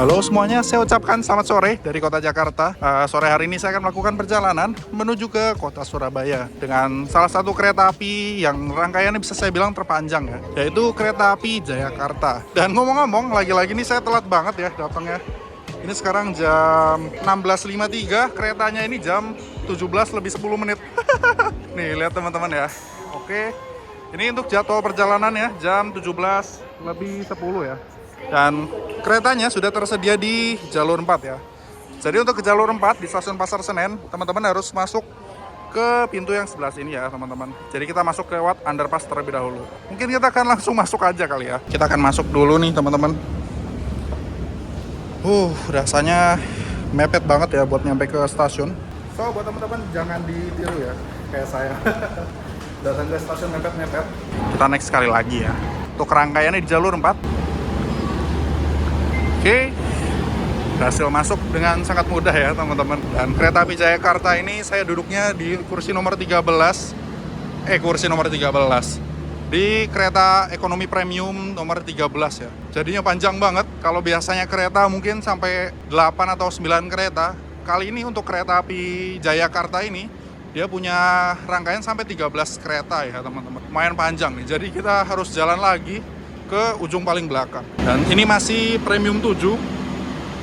Halo semuanya, saya ucapkan selamat sore dari kota Jakarta. Sore hari ini saya akan melakukan perjalanan menuju ke kota Surabaya dengan salah satu kereta api yang rangkaiannya bisa saya bilang terpanjang ya, yaitu kereta api Jayakarta. Dan ngomong-ngomong, lagi-lagi ini saya telat banget ya datangnya. Ini sekarang jam 16.53, keretanya ini jam 17 lebih 10 menit. Nih, lihat teman-teman ya. Oke, ini untuk jadwal perjalanan ya, jam 17 lebih 10 ya. Dan keretanya sudah tersedia di jalur 4 ya. Jadi untuk ke jalur 4 di stasiun Pasar Senen, teman-teman harus masuk ke pintu yang sebelah sini ya teman-teman. Jadi kita masuk lewat underpass terlebih dahulu. Mungkin kita akan langsung masuk aja kali ya. Kita akan masuk dulu nih teman-teman. Rasanya mepet banget ya buat nyampe ke stasiun. So buat teman-teman jangan ditiru ya, kayak saya. Datang ke stasiun mepet-mepet. Kita next sekali lagi ya. Untuk rangkaiannya di jalur 4. Oke, berhasil masuk dengan sangat mudah ya teman-teman. Dan kereta api Jayakarta ini saya duduknya di kursi nomor 13. Kursi nomor 13. Di kereta ekonomi premium nomor 13 ya. Jadinya panjang banget. Kalau biasanya kereta mungkin sampai 8 atau 9 kereta. Kali ini untuk kereta api Jayakarta ini, dia punya rangkaian sampai 13 kereta ya teman-teman. Lumayan panjang nih, jadi kita harus jalan lagi ke ujung paling belakang. Dan ini masih premium 7,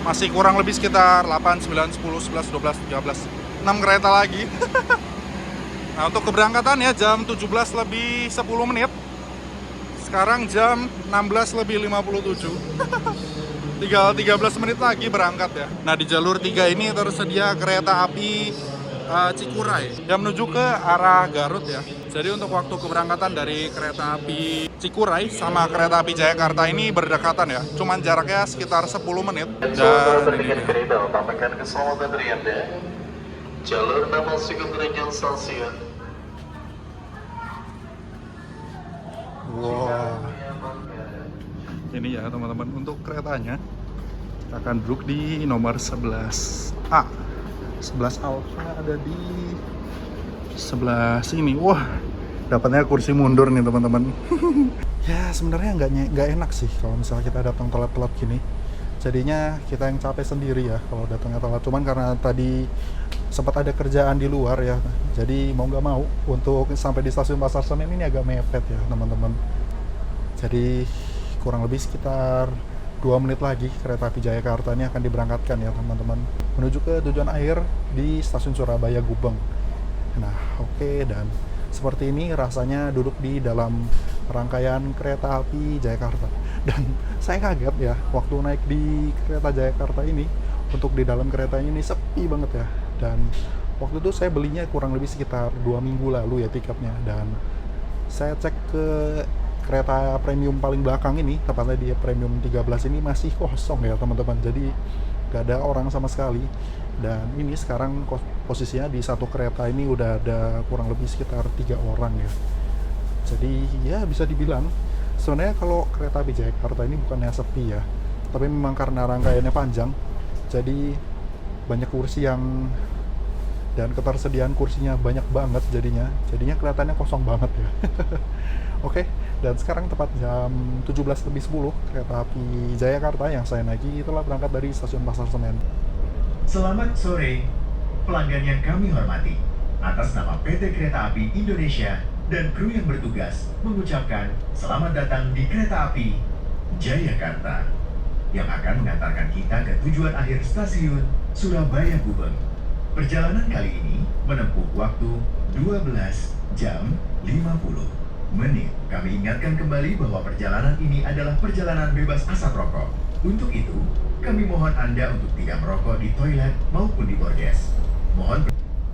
masih kurang lebih sekitar 8, 9, 10, 11, 12, 13, 6 kereta lagi. Nah untuk keberangkatan ya jam 17 lebih 10 menit. Sekarang jam 16 lebih 57. Tinggal 13 menit lagi berangkat ya. Nah di jalur 3 ini tersedia kereta api Cikuray yang menuju ke arah Garut ya. Jadi untuk waktu keberangkatan dari kereta api Cikuray sama kereta api Jayakarta ini berdekatan ya. Cuman jaraknya sekitar 10 menit. Dan kereta utamakan keselamatan dari Anda. Jalur memasuki tujuan stasiun. Wow. Ini ya teman-teman untuk keretanya. Kita akan duduk di nomor 11A. 11 alfa ada di sebelah sini. Wah, dapatnya kursi mundur nih teman-teman. Ya sebenarnya nggak enak sih kalau misalnya kita datang telat-telat gini. Jadinya kita yang capek sendiri ya kalau datangnya telat. Cuman karena tadi sempat ada kerjaan di luar ya, jadi mau nggak mau untuk sampai di stasiun Pasar Senen ini agak mepet ya teman-teman. Jadi kurang lebih sekitar 2 menit lagi kereta api Jayakarta ini akan diberangkatkan ya teman-teman, menuju ke tujuan akhir di stasiun Surabaya Gubeng. Nah oke, dan seperti ini rasanya duduk di dalam rangkaian kereta api Jayakarta. Dan saya kaget ya waktu naik di kereta Jayakarta ini, untuk di dalam keretanya ini sepi banget ya. Dan waktu itu saya belinya kurang lebih sekitar 2 minggu lalu ya tiketnya. Dan saya cek ke kereta premium paling belakang ini, tepatnya di premium 13 ini masih kosong ya teman-teman. Jadi gak ada orang sama sekali. Dan ini sekarang posisinya di satu kereta ini udah ada kurang lebih sekitar 3 orang ya. Jadi ya bisa dibilang sebenarnya kalau kereta api Jayakarta ini bukannya sepi ya, tapi memang karena rangkaiannya panjang, jadi banyak kursi yang, dan ketersediaan kursinya banyak banget, jadinya kelihatannya kosong banget ya. Oke, dan sekarang tepat jam 17 lebih 10, kereta api Jayakarta yang saya naiki telah berangkat dari stasiun Pasar Senen. Selamat sore, pelanggan yang kami hormati. Atas nama PT Kereta Api Indonesia dan kru yang bertugas mengucapkan selamat datang di kereta api Jayakarta yang akan mengantarkan kita ke tujuan akhir stasiun Surabaya Gubeng. Perjalanan kali ini menempuh waktu 12 jam 50 menit. Kami ingatkan kembali bahwa perjalanan ini adalah perjalanan bebas asap rokok. Untuk itu, kami mohon Anda untuk tidak merokok di toilet maupun di bordes. Mohon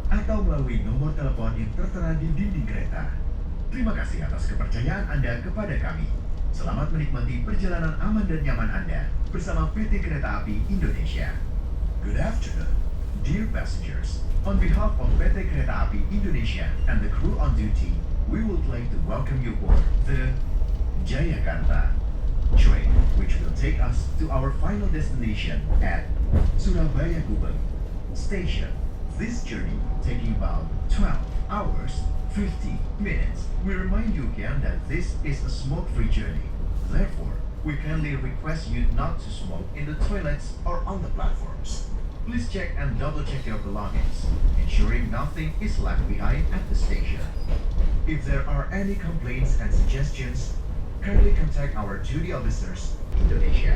atau melalui nomor telepon yang tertera di dinding kereta. Terima kasih atas kepercayaan Anda kepada kami. Selamat menikmati perjalanan aman dan nyaman Anda bersama PT Kereta Api Indonesia. Good afternoon, dear passengers. On behalf of PT Kereta Api Indonesia and the crew on duty, we would like to welcome you aboard the Jayakarta train, which will take us to our final destination at Surabaya Gubeng Station. This journey taking about 12 hours 50 minutes. We remind you again that this is a smoke-free journey. Therefore, We kindly request you not to smoke in the toilets or on the platforms. Please check and double-check your belongings, ensuring nothing is left behind at the station. If there are any complaints and suggestions, kindly contact our duty officers, Indonesia.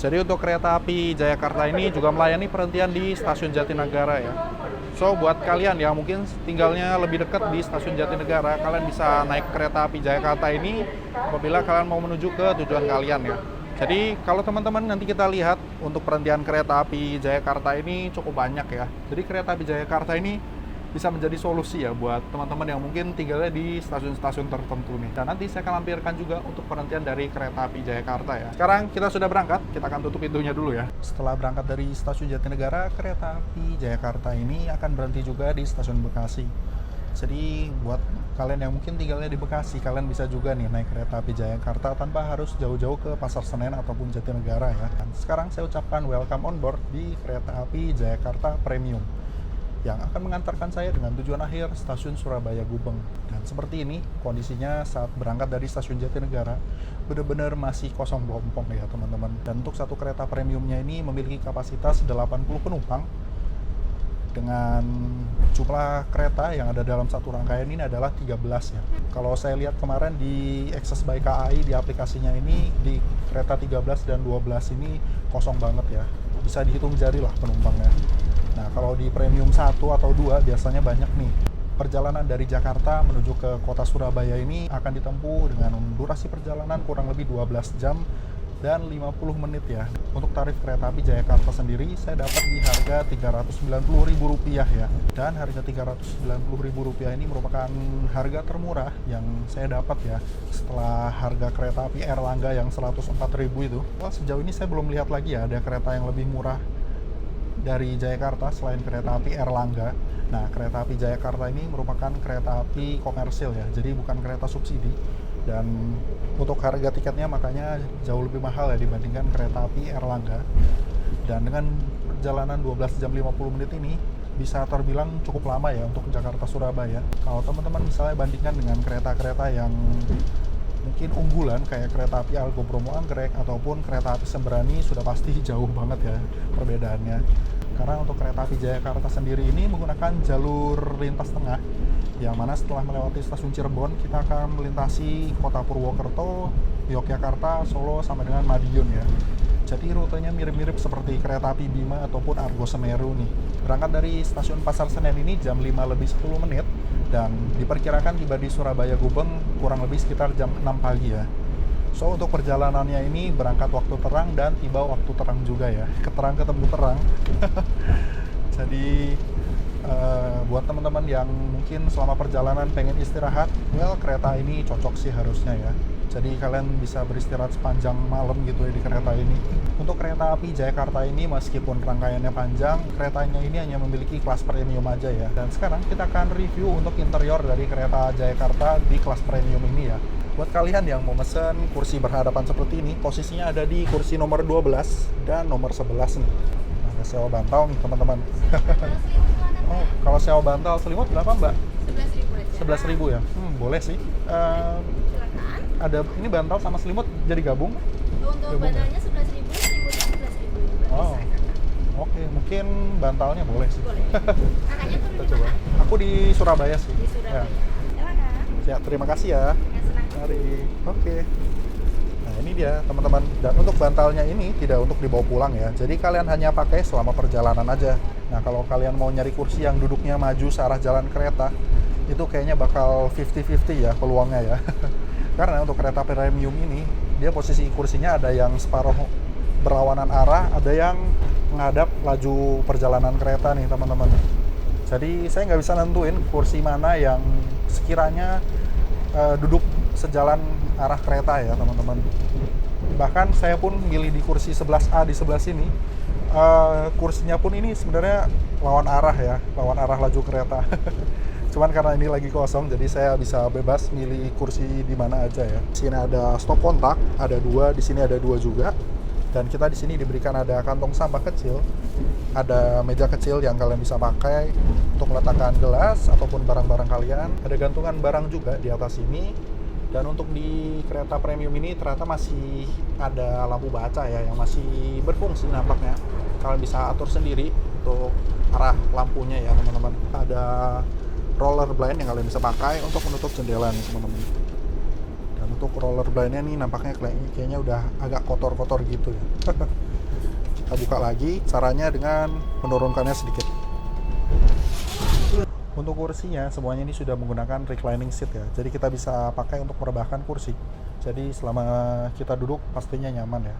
Jadi untuk kereta api Jayakarta ini juga melayani perhentian di stasiun Jatinegara ya. So buat kalian yang mungkin tinggalnya lebih dekat di stasiun Jatinegara, kalian bisa naik kereta api Jayakarta ini apabila kalian mau menuju ke tujuan kalian ya. Jadi kalau teman-teman nanti kita lihat untuk perhentian kereta api Jayakarta ini cukup banyak ya. Jadi kereta api Jayakarta ini bisa menjadi solusi ya buat teman-teman yang mungkin tinggalnya di stasiun-stasiun tertentu nih. Dan nanti saya akan lampirkan juga untuk penantian dari kereta api Jayakarta ya. Sekarang kita sudah berangkat, kita akan tutup pintunya dulu ya. Setelah berangkat dari stasiun Jatinegara, kereta api Jayakarta ini akan berhenti juga di stasiun Bekasi. Jadi buat kalian yang mungkin tinggalnya di Bekasi, kalian bisa juga nih naik kereta api Jayakarta tanpa harus jauh-jauh ke Pasar Senen ataupun Jatinegara ya. Dan sekarang saya ucapkan welcome on board di kereta api Jayakarta Premium yang akan mengantarkan saya dengan tujuan akhir stasiun Surabaya Gubeng. Dan seperti ini kondisinya saat berangkat dari stasiun Jatinegara, benar-benar masih kosong belompong ya teman-teman. Dan untuk satu kereta premiumnya ini memiliki kapasitas 80 penumpang dengan jumlah kereta yang ada dalam satu rangkaian ini adalah 13 ya. Kalau saya lihat kemarin di Access by KAI di aplikasinya ini, di kereta 13 dan 12 ini kosong banget ya. Bisa dihitung jari lah penumpangnya. Nah, kalau di premium 1 atau 2 biasanya banyak nih. Perjalanan dari Jakarta menuju ke kota Surabaya ini akan ditempuh dengan durasi perjalanan kurang lebih 12 jam dan 50 menit ya. Untuk tarif kereta api Jayakarta sendiri saya dapat di harga Rp390.000 ya. Dan harga Rp390.000 ini merupakan harga termurah yang saya dapat ya setelah harga kereta api Erlangga yang Rp104.000 itu. Wah, sejauh ini saya belum lihat lagi ya ada kereta yang lebih murah dari Jayakarta selain kereta api Erlangga. Nah, kereta api Jayakarta ini merupakan kereta api komersil ya, jadi bukan kereta subsidi. Dan untuk harga tiketnya makanya jauh lebih mahal ya dibandingkan kereta api Erlangga. Dan dengan perjalanan 12 jam 50 menit ini bisa terbilang cukup lama ya untuk Jakarta Surabaya. Kalau teman-teman misalnya bandingkan dengan kereta-kereta yang mungkin unggulan kayak kereta api Argo Bromo Anggrek ataupun kereta api Sembrani, sudah pasti jauh banget ya perbedaannya. Karena untuk kereta api Jayakarta sendiri ini menggunakan jalur lintas tengah, yang mana setelah melewati stasiun Cirebon kita akan melintasi kota Purwokerto, Yogyakarta, Solo sampai dengan Madiun ya. Jadi rutenya mirip-mirip seperti kereta api Bima ataupun Argo Semeru nih. Berangkat dari stasiun Pasar Senen ini jam 5 lebih 10 menit dan diperkirakan tiba di Surabaya Gubeng kurang lebih sekitar jam 6 pagi ya. So untuk perjalanannya ini berangkat waktu terang dan tiba waktu terang juga ya. Keterang ketemu terang. Jadi buat teman-teman yang mungkin selama perjalanan pengen istirahat, well kereta ini cocok sih harusnya ya. Jadi kalian bisa beristirahat sepanjang malam gitu ya di kereta ini. Untuk kereta api Jayakarta ini meskipun rangkaiannya panjang, keretanya ini hanya memiliki kelas premium aja ya. Dan sekarang kita akan review untuk interior dari kereta Jayakarta di kelas premium ini ya. Buat kalian yang mau mesen kursi berhadapan seperti ini, posisinya ada di kursi nomor 12 dan nomor 11 nih. Nah, ada sewa bantal nih teman-teman. Oh, kalau sewa bantal selimut berapa mbak? 11.000 aja. 11.000 ya? Boleh sih. Silakan. Ada ini bantal sama selimut jadi gabung? Untuk Gabung ya? bantalnya 11.000, selimutnya 11.000. Oh. Oke, mungkin bantalnya boleh sih. Boleh. Kakaknya turun Kita di coba. mana? Aku di Surabaya sih. Di Surabaya. Ya. Silakan. Ya, terima kasih ya. Ya, senang. Mari. Oke. Nah, ini dia teman-teman. Dan untuk bantalnya ini tidak untuk dibawa pulang ya. Jadi kalian hanya pakai selama perjalanan aja. Nah, kalau kalian mau nyari kursi yang duduknya maju searah jalan kereta, itu kayaknya bakal 50-50 ya peluangnya ya. Karena untuk kereta premium ini, dia posisi kursinya ada yang separuh berlawanan arah, ada yang menghadap laju perjalanan kereta nih teman-teman. Jadi saya nggak bisa nentuin kursi mana yang sekiranya duduk sejalan arah kereta ya teman-teman. Bahkan saya pun milih di kursi 11A di sebelah sini. Kursinya pun ini sebenarnya lawan arah ya, lawan arah laju kereta. Cuman karena ini lagi kosong, jadi saya bisa bebas milih kursi di mana aja ya. Di sini ada stop kontak, ada 2, di sini ada 2 juga. Dan kita di sini diberikan ada kantong sampah kecil, ada meja kecil yang kalian bisa pakai untuk meletakkan gelas ataupun barang-barang kalian. Ada gantungan barang juga di atas sini. Dan untuk di kereta premium ini ternyata masih ada lampu baca ya yang masih berfungsi nampaknya. Kalian bisa atur sendiri untuk arah lampunya ya teman-teman. Ada roller blind yang kalian bisa pakai untuk menutup jendela nih teman-teman. Dan untuk roller blindnya nih nampaknya kayaknya udah agak kotor-kotor gitu ya. Kita buka lagi, caranya dengan menurunkannya sedikit. Untuk kursinya semuanya ini sudah menggunakan reclining seat ya. Jadi kita bisa pakai untuk merebahkan kursi. Jadi selama kita duduk pastinya nyaman ya.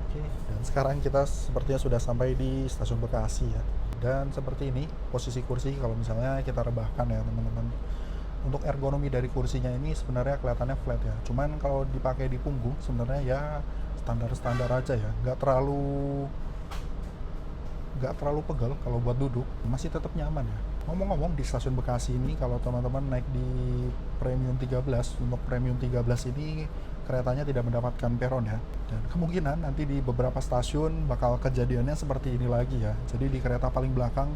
Oke, dan sekarang kita sepertinya sudah sampai di stasiun Bekasi ya. Dan seperti ini posisi kursi kalau misalnya kita rebahkan ya teman-teman. Untuk ergonomi dari kursinya ini sebenarnya kelihatannya flat ya. Cuman kalau dipakai di punggung sebenarnya ya standar-standar aja ya. Nggak terlalu pegal kalau buat duduk, masih tetap nyaman ya. Ngomong-ngomong di stasiun Bekasi ini kalau teman-teman naik di Premium 13, untuk Premium 13 ini keretanya tidak mendapatkan peron ya. Dan kemungkinan nanti di beberapa stasiun bakal kejadiannya seperti ini lagi ya. Jadi di kereta paling belakang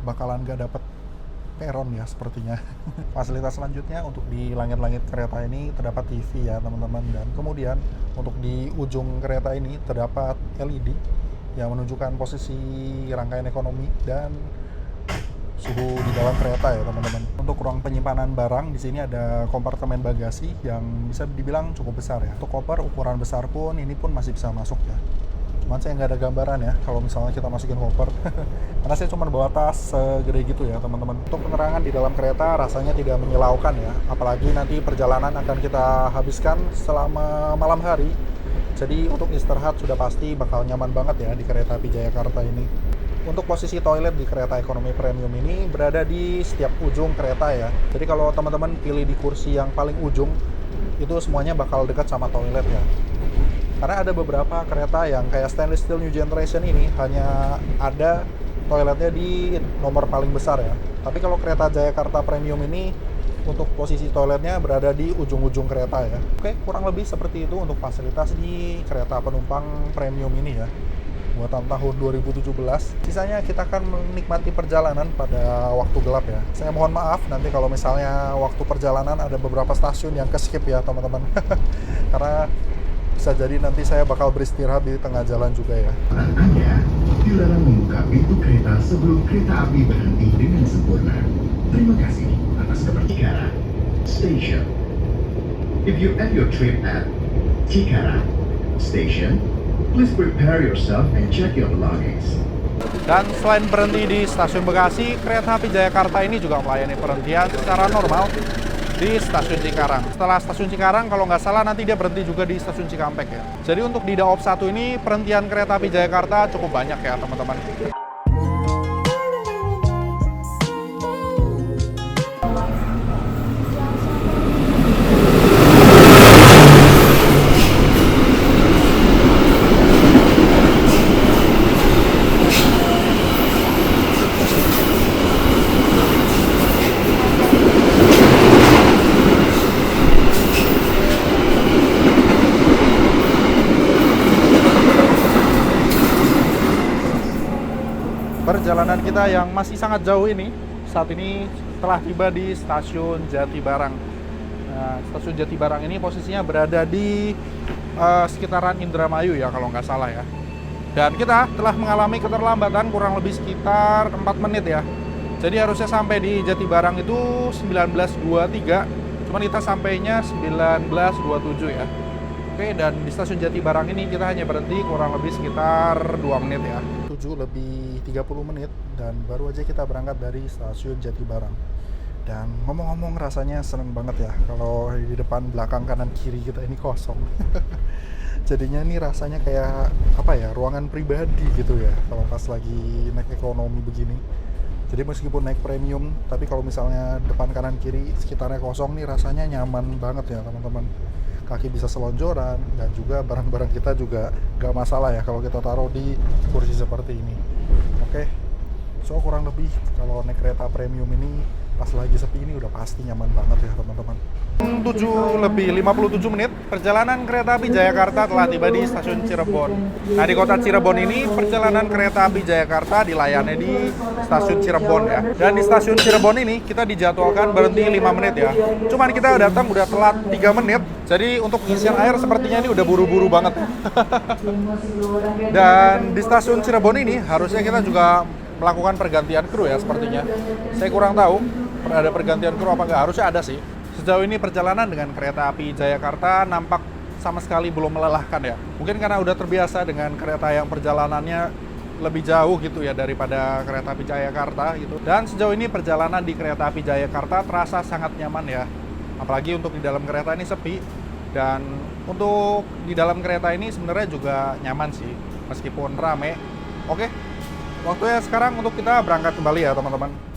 bakalan nggak dapat peron ya sepertinya. Fasilitas selanjutnya untuk di langit-langit kereta ini terdapat TV ya teman-teman. Dan kemudian untuk di ujung kereta ini terdapat LED yang menunjukkan posisi rangkaian ekonomi dan suhu di dalam kereta ya teman-teman. Untuk ruang penyimpanan barang di sini ada kompartemen bagasi yang bisa dibilang cukup besar ya. Untuk koper ukuran besar pun ini pun masih bisa masuk ya. Cuman saya nggak ada gambaran ya kalau misalnya kita masukin koper. Karena saya cuma bawa tas segede gitu ya teman-teman. Untuk penerangan di dalam kereta rasanya tidak menyilaukan ya. Apalagi nanti perjalanan akan kita habiskan selama malam hari. Jadi untuk istirahat sudah pasti bakal nyaman banget ya di kereta api Jayakarta ini. Untuk posisi toilet di kereta ekonomi premium ini berada di setiap ujung kereta ya. Jadi kalau teman-teman pilih di kursi yang paling ujung, itu semuanya bakal dekat sama toilet ya. Karena ada beberapa kereta yang kayak stainless steel new generation ini hanya ada toiletnya di nomor paling besar ya. Tapi kalau kereta Jayakarta premium ini untuk posisi toiletnya berada di ujung-ujung kereta ya. Oke, kurang lebih seperti itu untuk fasilitas di kereta penumpang premium ini ya. Buatan tahun 2017. Sisanya kita akan menikmati perjalanan pada waktu gelap ya. Saya mohon maaf nanti kalau misalnya waktu perjalanan ada beberapa stasiun yang ke-skip ya teman-teman. Karena bisa jadi nanti saya bakal beristirahat di tengah jalan juga ya. Anda dilarang membuka pintu kereta sebelum kereta api berhenti dengan sempurna. Terima kasih atas kepercayaan. Station. If you end your trip at Cikarang Station, please prepare yourself and check your belongings. Dan selain berhenti di stasiun Bekasi, kereta api Jayakarta ini juga melayani perhentian secara normal di stasiun Cikarang. Setelah stasiun Cikarang, kalau nggak salah nanti dia berhenti juga di stasiun Cikampek ya. Jadi untuk di Daop 1 ini perhentian kereta api Jayakarta cukup banyak ya teman-teman. Perjalanan kita yang masih sangat jauh ini saat ini telah tiba di stasiun Jatibarang. Nah, stasiun Jatibarang ini posisinya berada di sekitaran Indramayu ya kalau nggak salah ya. Dan kita telah mengalami keterlambatan kurang lebih sekitar 4 menit ya. Jadi harusnya sampai di Jatibarang itu 19.23, cuman kita sampainya 19.27 ya. Oke, dan di stasiun Jatibarang ini kita hanya berhenti kurang lebih sekitar 2 menit ya. 7 lebih 30 menit dan baru aja kita berangkat dari stasiun Jatibarang. Dan ngomong-ngomong rasanya seneng banget ya kalau di depan, belakang, kanan, kiri kita ini kosong. Jadinya ini rasanya kayak apa ya, ruangan pribadi gitu ya kalau pas lagi naik ekonomi begini. Jadi meskipun naik premium, tapi kalau misalnya depan, kanan, kiri sekitarnya kosong nih rasanya nyaman banget ya teman-teman. Kaki bisa selonjoran dan juga barang-barang kita juga gak masalah ya kalau kita taruh di kursi seperti ini. Oke, so kurang lebih kalau naik kereta premium ini pas lagi sepi ini udah pasti nyaman banget ya teman-teman. 7 lebih 57 menit, perjalanan kereta api Jayakarta telah tiba di stasiun Cirebon. Nah, di kota Cirebon ini perjalanan kereta api Jayakarta dilayani di stasiun Cirebon ya. Dan di stasiun Cirebon ini kita dijadwalkan berhenti 5 menit ya. Cuman kita datang udah telat 3 menit. Jadi untuk pengisian air sepertinya ini udah buru-buru banget. Dan di stasiun Cirebon ini harusnya kita juga melakukan pergantian kru ya sepertinya. Saya kurang tahu ada pergantian kru apa enggak, harusnya ada sih. Sejauh ini perjalanan dengan kereta api Jayakarta nampak sama sekali belum melelahkan ya. Mungkin karena udah terbiasa dengan kereta yang perjalanannya lebih jauh gitu ya daripada kereta api Jayakarta gitu. Dan sejauh ini perjalanan di kereta api Jayakarta terasa sangat nyaman ya. Apalagi untuk di dalam kereta ini sepi. Dan untuk di dalam kereta ini sebenarnya juga nyaman sih, meskipun rame. Oke, waktunya sekarang untuk kita berangkat kembali ya teman-teman.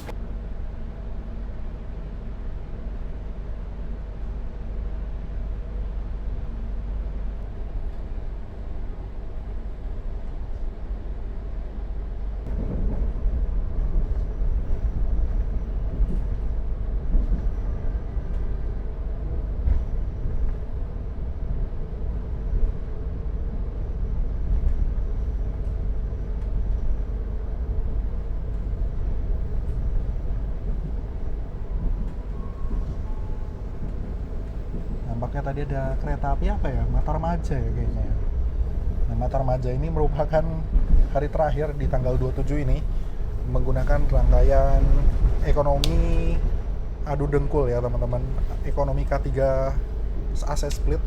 Nampaknya tadi ada kereta api apa ya? Matarmaja ya kayaknya ya. Nah, Matarmaja ini merupakan hari terakhir di tanggal 27 ini menggunakan rangkaian ekonomi adu dengkul ya teman-teman. Ekonomi K3 AC split.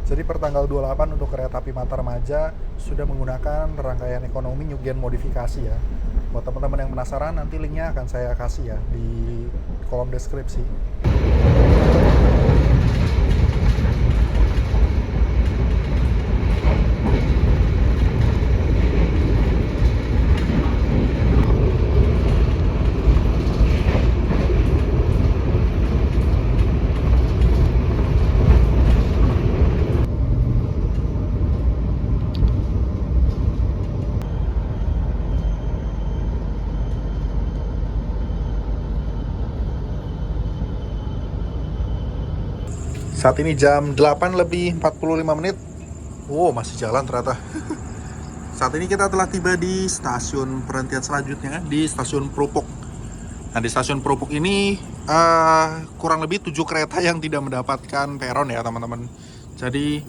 Jadi per tanggal 28 untuk kereta api Matarmaja sudah menggunakan rangkaian ekonomi New Gen modifikasi ya. Buat teman-teman yang penasaran, nanti linknya akan saya kasih ya di kolom deskripsi. Saat ini jam 8 lebih 45 menit. Wow, masih jalan ternyata. Saat ini kita telah tiba di stasiun perhentian selanjutnya, di stasiun Prupuk. Nah, di stasiun Prupuk ini kurang lebih 7 kereta yang tidak mendapatkan peron ya teman-teman. Jadi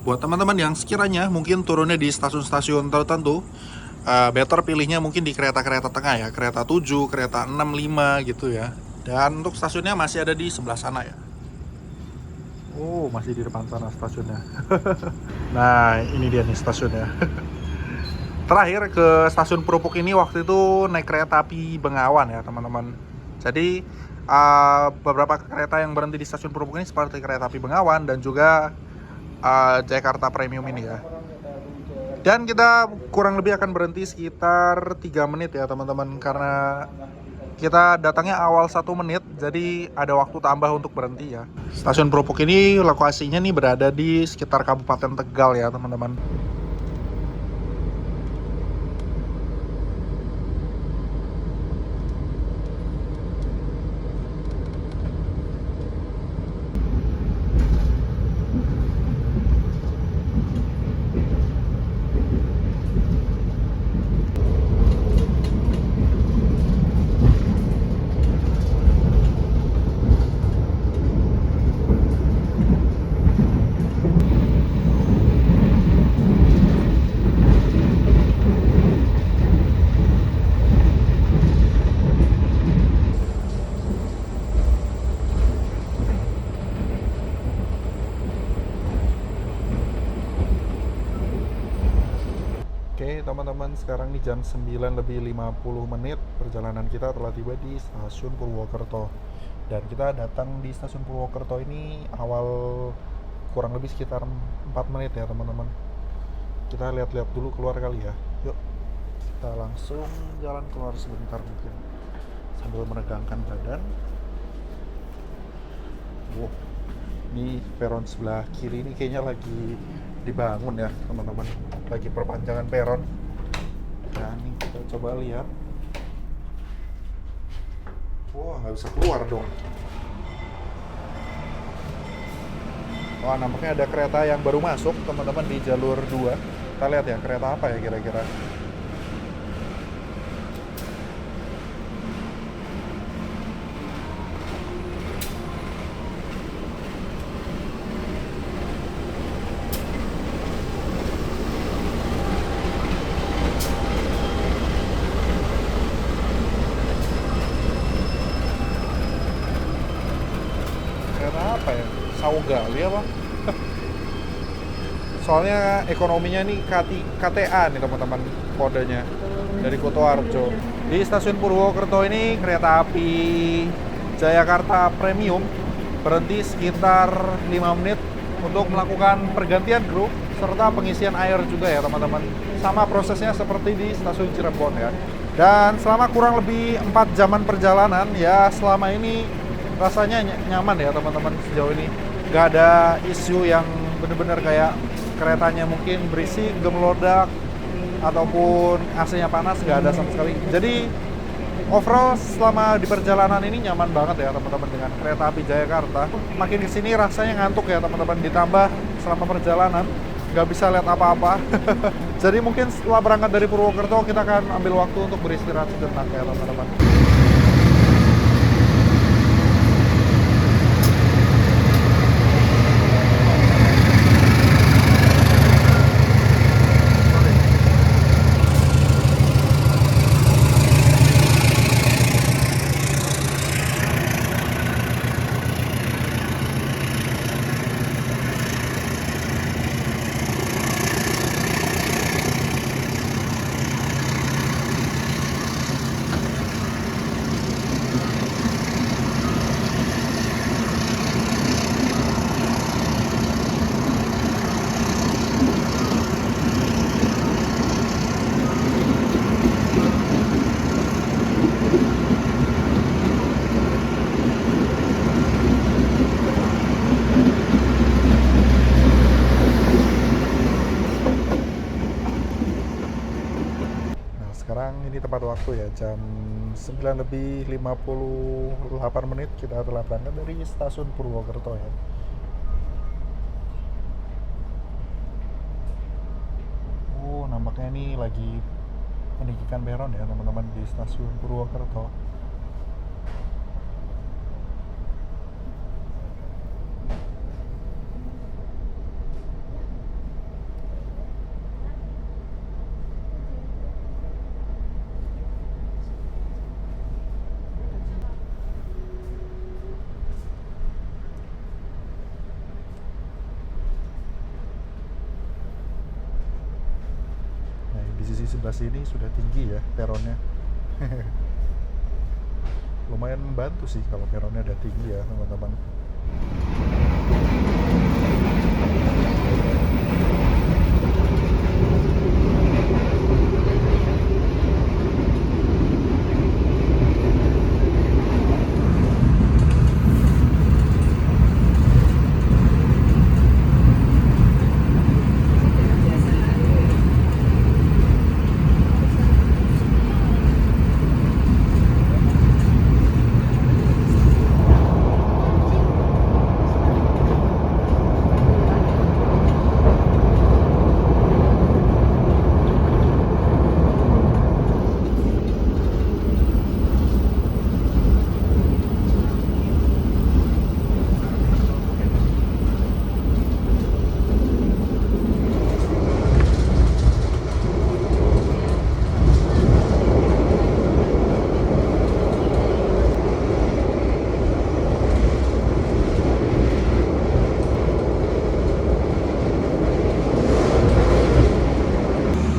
buat teman-teman yang sekiranya mungkin turunnya di stasiun-stasiun tertentu, better pilihnya mungkin di kereta-kereta tengah ya, kereta 7, kereta 6, 5 gitu ya. Dan untuk stasiunnya masih ada di sebelah sana ya. Oh, masih di depan sana stasiunnya. Nah, ini dia nih stasiunnya. Terakhir ke stasiun Prupuk ini waktu itu naik kereta api Bengawan ya teman-teman. Jadi beberapa kereta yang berhenti di stasiun Prupuk ini seperti kereta api Bengawan dan juga Jakarta Premium ini ya. Dan kita kurang lebih akan berhenti sekitar 3 menit ya teman-teman, karena kita datangnya awal 1 menit, jadi ada waktu tambah untuk berhenti ya. Stasiun Prupuk ini lokasinya nih berada di sekitar Kabupaten Tegal ya teman-teman. Oke teman-teman, sekarang nih jam 9:50. Perjalanan kita telah tiba di stasiun Purwokerto. Dan kita datang di stasiun Purwokerto ini awal kurang lebih sekitar 4 menit ya teman-teman. Kita lihat-lihat dulu keluar kali ya. Yuk, kita langsung jalan keluar sebentar mungkin sambil meregangkan badan. Wow, ini peron sebelah kiri ini kayaknya lagi dibangun ya teman-teman, lagi perpanjangan peron. Nah ini kita coba lihat. Wah, nggak bisa keluar dong. Wah, nampaknya ada kereta yang baru masuk teman-teman di jalur 2. Kita lihat ya, kereta apa ya kira-kira. Kereta apa ya? Saugali apa? Soalnya ekonominya nih KTA nih teman-teman, kodenya dari Kutoarjo. Di stasiun Purwokerto ini kereta api Jayakarta Premium berhenti sekitar 5 menit untuk melakukan pergantian kru serta pengisian air juga ya teman-teman. Sama prosesnya seperti di stasiun Cirebon ya. Dan selama kurang lebih 4 jaman perjalanan ya, selama ini rasanya nyaman ya teman-teman sejauh ini. Gak ada isu yang bener-bener kayak keretanya mungkin berisik, gemelodak, ataupun AC-nya panas, gak ada sama sekali. Jadi overall selama di perjalanan ini nyaman banget ya teman-teman dengan kereta api Jayakarta. Makin kesini rasanya ngantuk ya teman-teman, ditambah selama perjalanan nggak bisa lihat apa-apa. Jadi mungkin setelah berangkat dari Purwokerto kita akan ambil waktu untuk beristirahat sejenak ya teman-teman. Sekarang ini tepat waktu ya, jam 9:58 kita telah berangkat dari stasiun Purwokerto ya. Nampaknya ini lagi meninggikan peron ya teman-teman di stasiun Purwokerto. Di sisi sebelah sini sudah tinggi ya peronnya. Lumayan membantu sih kalau peronnya udah tinggi ya teman-teman.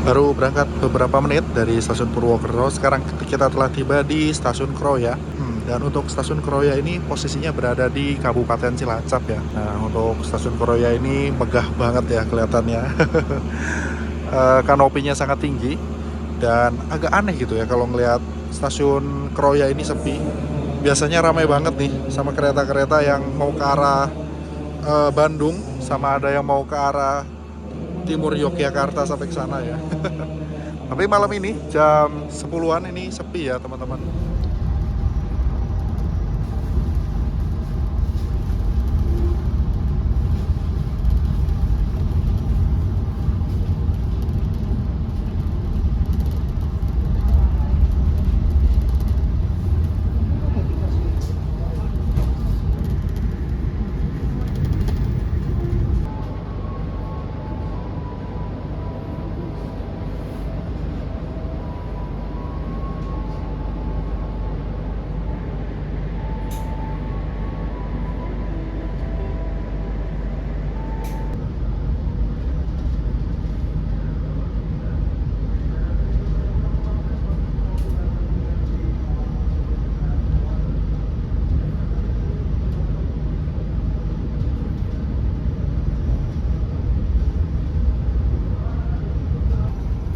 Baru berangkat beberapa menit dari stasiun Purwokerto. Sekarang kita telah tiba di stasiun Kroya. Dan untuk stasiun Kroya ini posisinya berada di Kabupaten Cilacap ya. Nah, untuk stasiun Kroya ini megah banget ya kelihatannya. Kanopinya sangat tinggi dan agak aneh gitu ya kalau ngelihat stasiun Kroya ini sepi. Biasanya ramai banget nih sama kereta-kereta yang mau ke arah Bandung, sama ada yang mau ke arah timur Yogyakarta sampai ke sana ya. Tapi malam ini jam 10-an ini sepi ya teman-teman.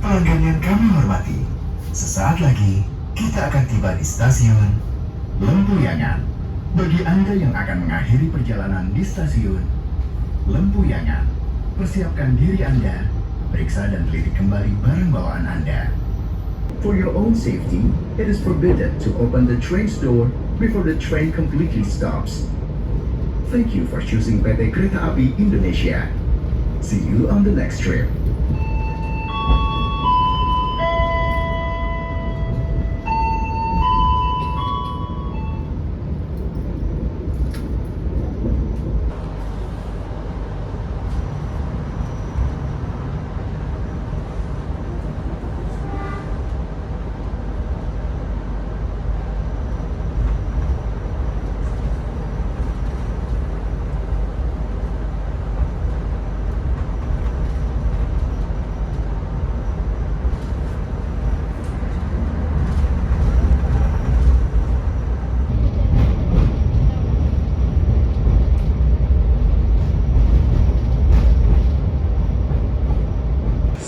Pelanggan yang kami hormati, sesaat lagi kita akan tiba di stasiun Lempuyangan. Bagi Anda yang akan mengakhiri perjalanan di stasiun Lempuyangan, persiapkan diri Anda, periksa dan teliti kembali barang bawaan Anda. For your own safety, it is forbidden to open the train's door before the train completely stops. Thank you for choosing PT Kereta Api Indonesia. See you on the next trip.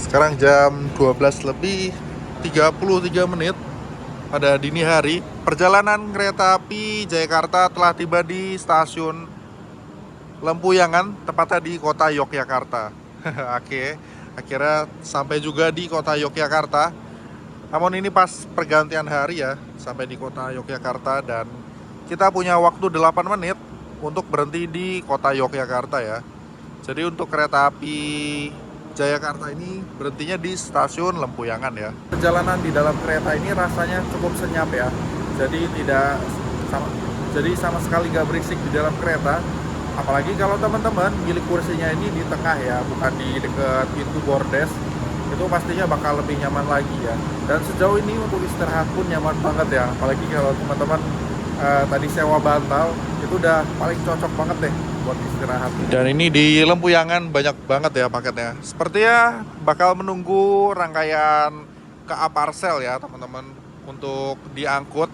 Sekarang jam 12 lebih 33 menit pada dini hari. Perjalanan kereta api Jayakarta telah tiba di stasiun Lempuyangan, tepatnya di kota Yogyakarta. Oke, akhirnya sampai juga di kota Yogyakarta. Namun ini pas pergantian hari ya, sampai di kota Yogyakarta, dan kita punya waktu 8 menit untuk berhenti di kota Yogyakarta ya. Jadi untuk kereta api Jayakarta ini berhentinya di stasiun Lempuyangan ya. Perjalanan di dalam kereta ini rasanya cukup senyap ya. Jadi sama sekali gak berisik di dalam kereta. Apalagi kalau teman-teman milih kursinya ini di tengah ya, bukan di dekat pintu bordes. Itu pastinya bakal lebih nyaman lagi ya. Dan sejauh ini untuk istirahat pun nyaman banget ya. Apalagi kalau teman-teman tadi sewa bantal, itu udah paling cocok banget deh buat istirahat. Dan ini di Lempuyangan banyak banget ya paketnya. Sepertinya bakal menunggu rangkaian KA Parcel ya teman-teman untuk diangkut.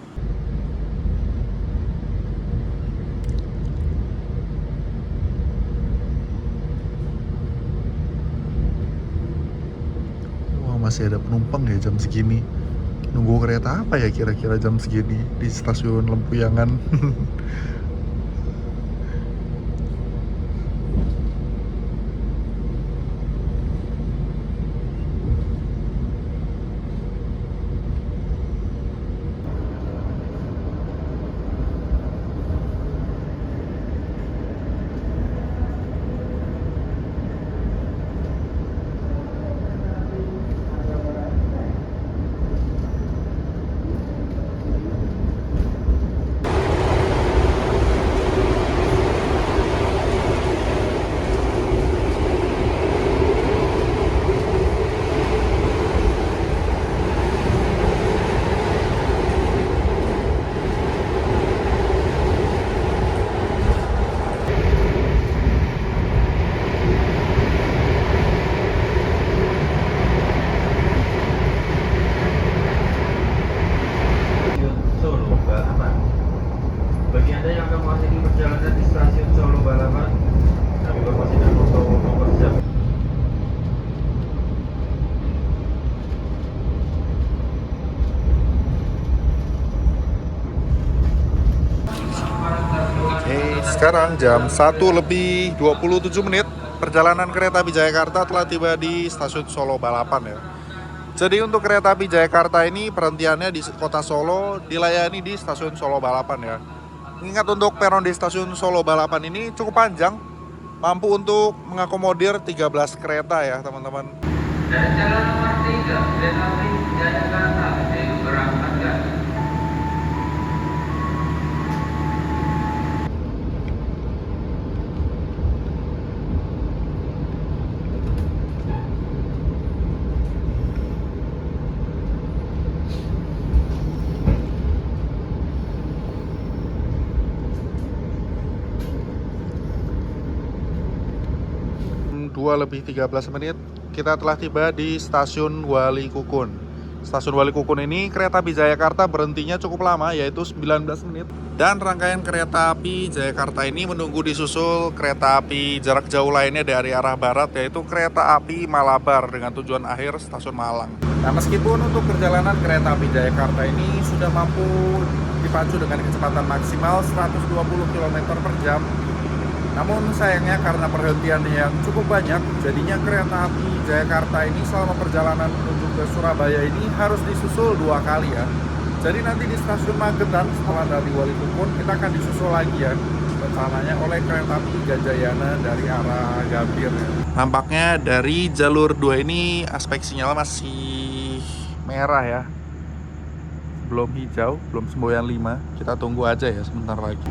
Wah, masih ada penumpang ya jam segini. Nunggu kereta apa ya kira-kira jam segini di stasiun Lempuyangan. Sekarang jam 1:27. Perjalanan kereta api Jayakarta telah tiba di stasiun Solo Balapan ya. Jadi untuk kereta api Jayakarta ini perhentiannya di kota Solo, dilayani di stasiun Solo Balapan ya. Ingat untuk peron di stasiun Solo Balapan ini cukup panjang, mampu untuk mengakomodir 13 kereta ya teman-teman. Dan jalan nomor 3, kereta api Jayakarta diberangkatkan. Jam 2:13 kita telah tiba di stasiun Wali Kukun. Stasiun Wali Kukun ini kereta api Jayakarta berhentinya cukup lama, yaitu 19 menit. Dan rangkaian kereta api Jayakarta ini menunggu disusul kereta api jarak jauh lainnya dari arah barat, yaitu kereta api Malabar dengan tujuan akhir stasiun Malang. Nah, meskipun untuk perjalanan kereta api Jayakarta ini sudah mampu dipacu dengan kecepatan maksimal 120 km per jam, namun sayangnya karena perhentian yang cukup banyak, jadinya kereta api Jayakarta ini selama perjalanan menuju ke Surabaya ini harus disusul 2 kali ya. Jadi nanti di stasiun Magetan setelah dari Wali Kukun kita akan disusul lagi ya, rencananya oleh kereta api Gajayana dari arah Gambir ya. Nampaknya dari jalur 2 ini aspek sinyal masih merah ya, belum hijau, belum semboyan 5. Kita tunggu aja ya sebentar lagi.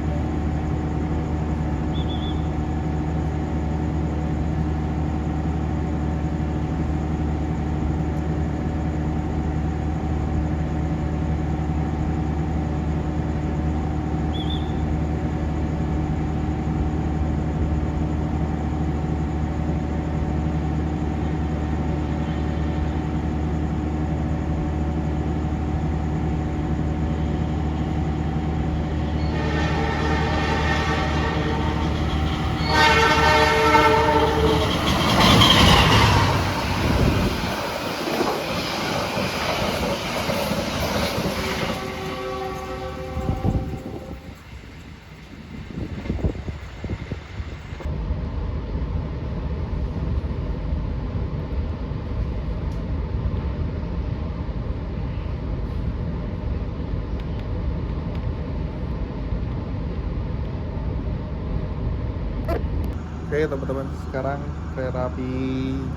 Oke teman-teman, sekarang kereta api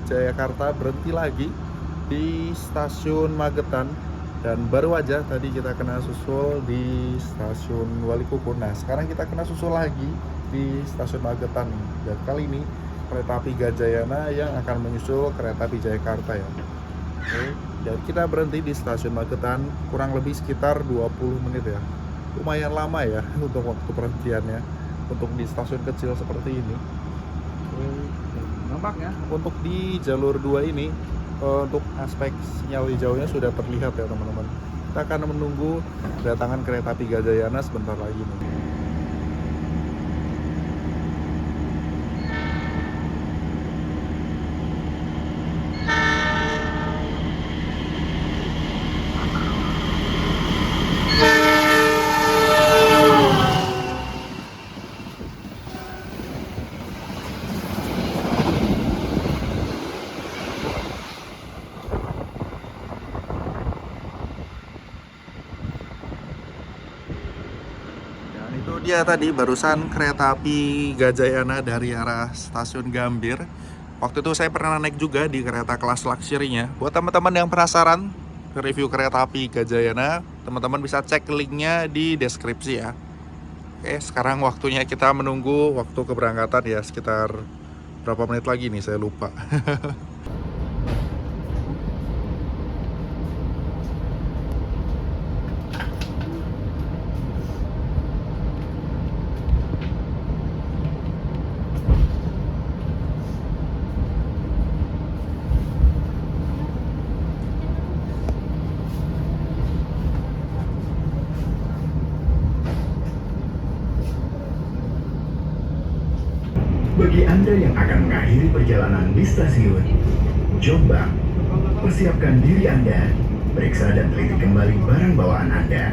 Jayakarta berhenti lagi di stasiun Magetan. Dan baru aja tadi kita kena susul di stasiun Wali Kukun. Nah sekarang kita kena susul lagi di stasiun Magetan. Dan kali ini kereta api Gajayana yang akan menyusul kereta api Jayakarta ya. Oke, dan kita berhenti di stasiun Magetan kurang lebih sekitar 20 menit ya. Lumayan lama ya untuk waktu perhentiannya untuk di stasiun kecil seperti ini. Nampaknya untuk di jalur 2 ini untuk aspek sinyal hijaunya sudah terlihat ya teman-teman. Kita akan menunggu kedatangan kereta api Gajayana sebentar lagi nih. Itu dia tadi barusan kereta api Gajayana dari arah stasiun Gambir. Waktu itu saya pernah naik juga di kereta kelas luxury-nya. Buat teman-teman yang penasaran review kereta api Gajayana, teman-teman bisa cek linknya di deskripsi ya. Oke, sekarang waktunya kita menunggu waktu keberangkatan ya, sekitar berapa menit lagi nih saya lupa. Bagi Anda yang akan mengakhiri perjalanan di stasiun Jombang, persiapkan diri Anda, periksa dan teliti kembali barang bawaan Anda.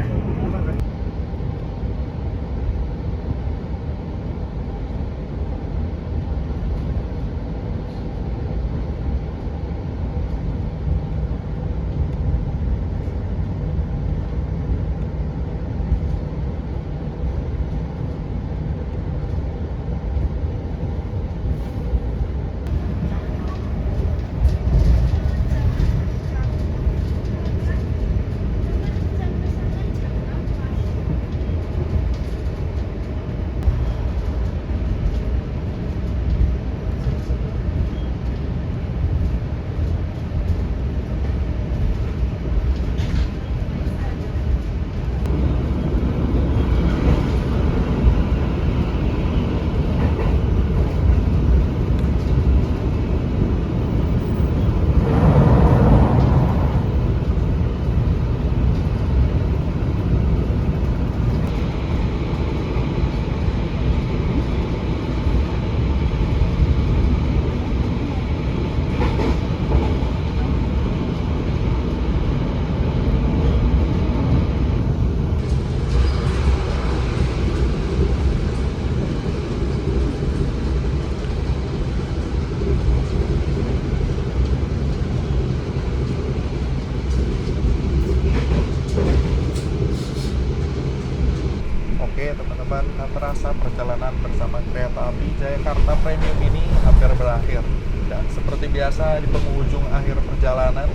teman-teman, tak terasa perjalanan bersama kereta api Jayakarta Premium ini hampir berakhir. Dan seperti biasa di penghujung akhir perjalanan,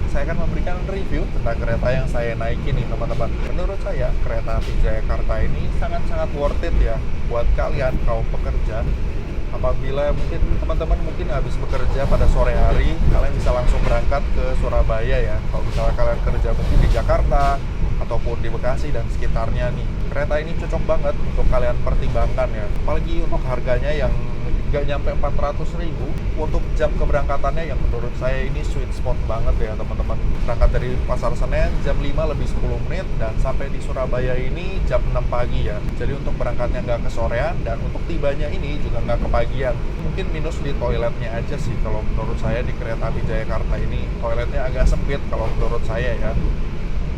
saya akan memberikan review tentang kereta yang saya naiki nih teman-teman. Menurut saya kereta api Jayakarta ini sangat-sangat worth it ya buat kalian kaum pekerja. Apabila mungkin teman-teman habis bekerja pada sore hari, kalian bisa langsung berangkat ke Surabaya ya. Kalau misalnya kalian kerja mungkin di Jakarta ataupun di Bekasi dan sekitarnya nih, kereta ini cocok banget untuk kalian pertimbangkan ya. Apalagi untuk harganya yang nggak nyampe 400.000 untuk jam keberangkatannya yang menurut saya ini sweet spot banget ya teman-teman. Berangkat dari Pasar Senen jam 5 lebih 10 menit dan sampai di Surabaya ini jam 6 pagi ya. Jadi untuk berangkatnya nggak kesorean dan untuk tibanya ini juga nggak kepagian. Mungkin minus di toiletnya aja sih kalau menurut saya di kereta api Jayakarta ini. Toiletnya agak sempit kalau menurut saya ya.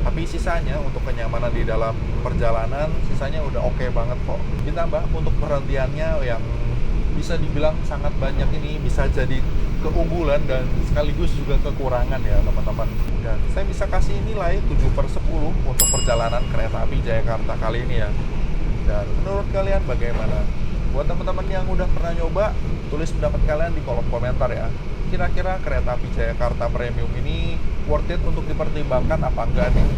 Tapi sisanya untuk kenyamanan di dalam perjalanan sisanya udah oke banget kok. Ditambah untuk perhentiannya yang bisa dibilang sangat banyak, ini bisa jadi keunggulan dan sekaligus juga kekurangan ya teman-teman. Dan saya bisa kasih nilai 7/10 untuk perjalanan kereta api Jayakarta kali ini ya. Dan menurut kalian bagaimana? Buat teman-teman yang udah pernah nyoba, tulis pendapat kalian di kolom komentar ya. Kira-kira kereta api Jayakarta Premium ini worth it untuk dipertimbangkan apa enggak nih?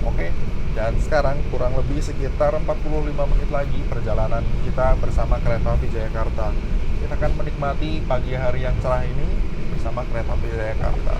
Oke. Dan sekarang kurang lebih sekitar 45 menit lagi perjalanan kita bersama kereta api Jayakarta. Kita akan menikmati pagi hari yang cerah ini bersama kereta api Jayakarta.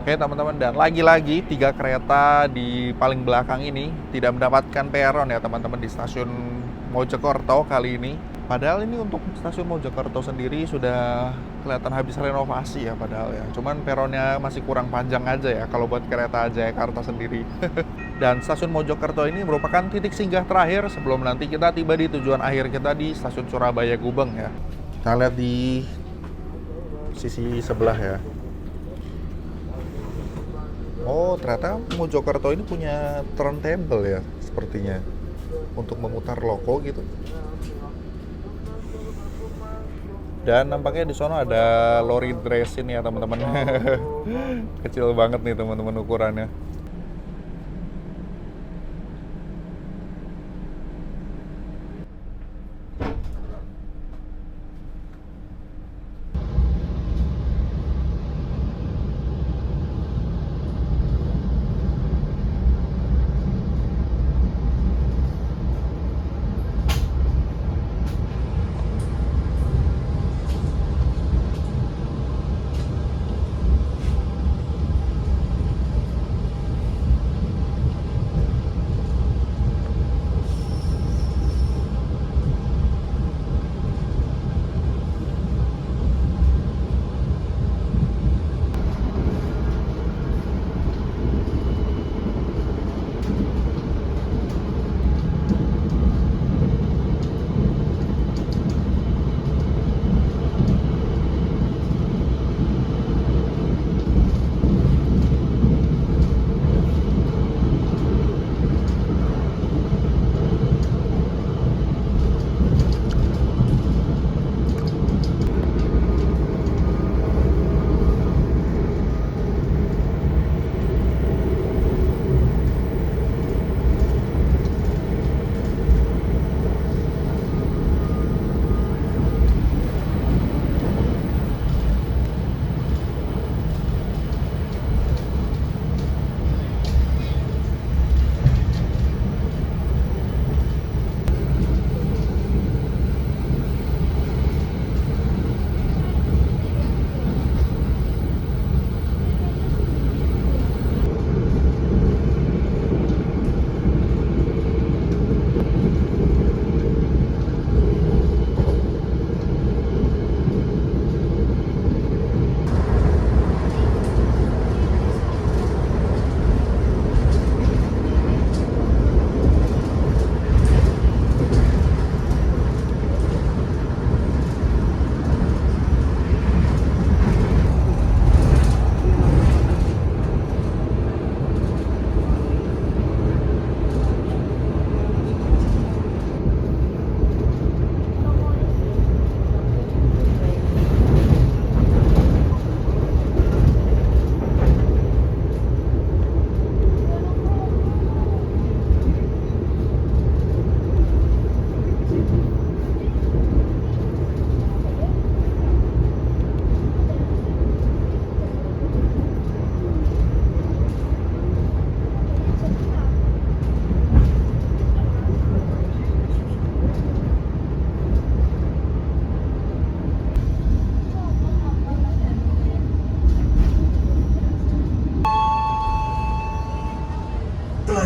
Oke teman-teman, dan lagi-lagi 3 kereta di paling belakang ini tidak mendapatkan peron ya teman-teman di stasiun Mojokerto kali ini. Padahal ini untuk stasiun Mojokerto sendiri sudah kelihatan habis renovasi ya padahal ya. Cuman peronnya masih kurang panjang aja ya kalau buat kereta Jayakarta sendiri. Dan stasiun Mojokerto ini merupakan titik singgah terakhir sebelum nanti kita tiba di tujuan akhir kita di stasiun Surabaya Gubeng ya. Kita lihat di sisi sebelah ya. Oh, ternyata Mojokerto ini punya turntable ya, sepertinya. Untuk memutar loko gitu. Dan nampaknya di sana ada lori dressing ya, teman-teman. Kecil banget nih, teman-teman, ukurannya.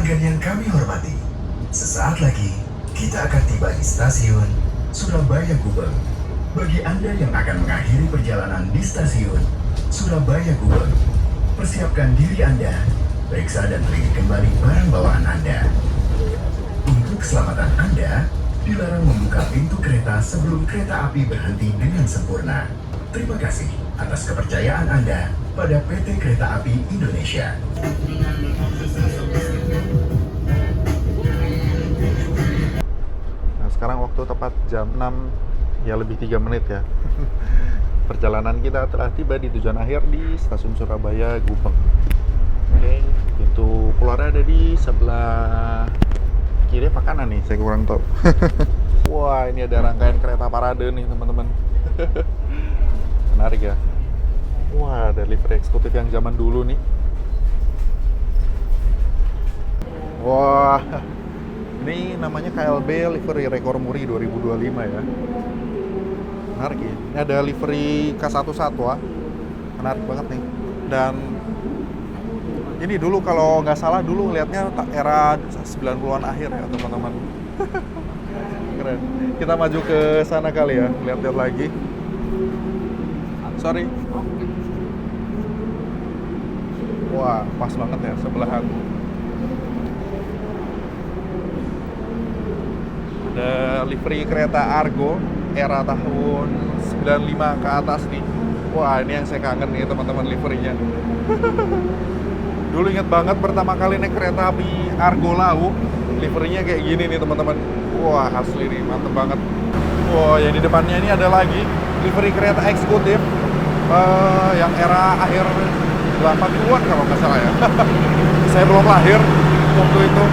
Pelanggan yang kami hormati, sesaat lagi kita akan tiba di stasiun Surabaya Gubeng. Bagi Anda yang akan mengakhiri perjalanan di stasiun Surabaya Gubeng, persiapkan diri Anda, periksa dan teliti kembali barang bawaan Anda. Untuk keselamatan Anda, dilarang membuka pintu kereta sebelum kereta api berhenti dengan sempurna. Terima kasih atas kepercayaan Anda pada PT Kereta Api Indonesia. Nah, sekarang waktu tepat jam 6, ya lebih 3 menit ya. Perjalanan kita telah tiba di tujuan akhir di stasiun Surabaya Gubeng. Oke, pintu keluarnya ada di sebelah kiri apa kanan nih, saya kurang tahu. Wah, ini ada rangkaian kereta parade nih teman-teman. Menarik ya. Wah, ada livery eksekutif yang zaman dulu nih. Wah, ini namanya KLB Livery Rekor Muri 2025 ya. Menarik ya. Ini ada livery K1 Satwa. Menarik banget nih. Dan ini dulu kalau nggak salah dulu lihatnya era 90-an akhir ya teman-teman. Keren. Kita maju ke sana kali ya, lihat-lihat lagi. Sorry. Wah, pas banget ya sebelahan. Ada livery kereta Argo era tahun 95 ke atas nih. Wah, ini yang saya kangen nih teman-teman, liverynya. Dulu inget banget pertama kali naik kereta api Argo Lau, liverynya kayak gini nih teman-teman. Wah, asli nih, mantep banget. Wah, yang di depannya ini ada lagi livery kereta eksekutif yang era akhir 80-an kalau nggak salah ya. Saya belum lahir waktu itu.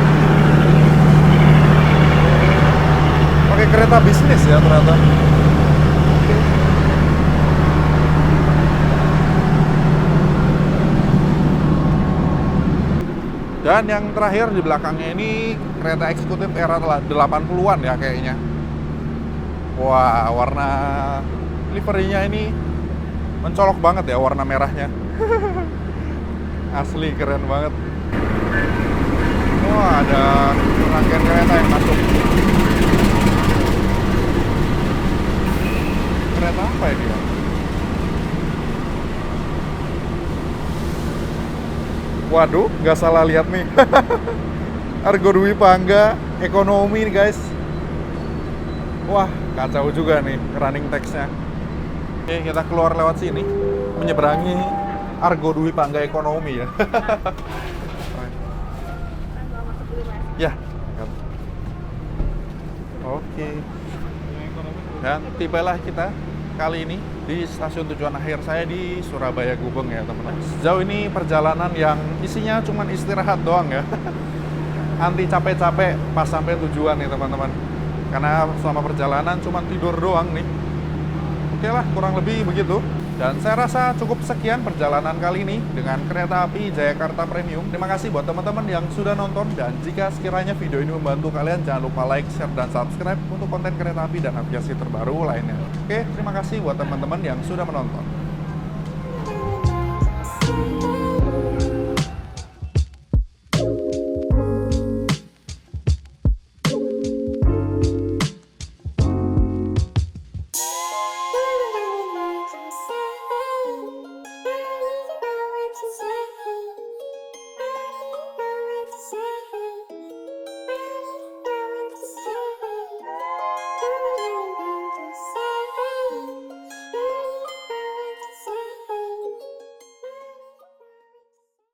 Pakai kereta bisnis ya ternyata. Dan yang terakhir di belakangnya ini kereta eksekutif era 80-an ya kayaknya. Wah, warna liverynya ini mencolok banget ya warna merahnya. Asli keren banget. Wah, ada rangkaian kereta yang masuk. Kereta apa ini ya? Waduh, nggak salah lihat nih. Argo Dwi Pangga ekonomi nih guys. Wah, kacau juga nih running text-nya. Oke, kita keluar lewat sini, menyeberangi Argo Dwi Pangga ekonomi ya. Ya. Oke. Dan tibalah kita kali ini di stasiun tujuan akhir saya di Surabaya Gubeng ya teman-teman. Sejauh ini perjalanan yang isinya cuma istirahat doang ya. Anti capek-capek pas sampai tujuan nih teman-teman. Karena selama perjalanan cuma tidur doang nih. Oke lah, kurang lebih begitu. Dan saya rasa cukup sekian perjalanan kali ini dengan kereta api Jayakarta Premium. Terima kasih buat teman-teman yang sudah nonton. Dan jika sekiranya video ini membantu kalian, jangan lupa like, share, dan subscribe untuk konten kereta api dan aplikasi terbaru lainnya. Oke, terima kasih buat teman-teman yang sudah menonton.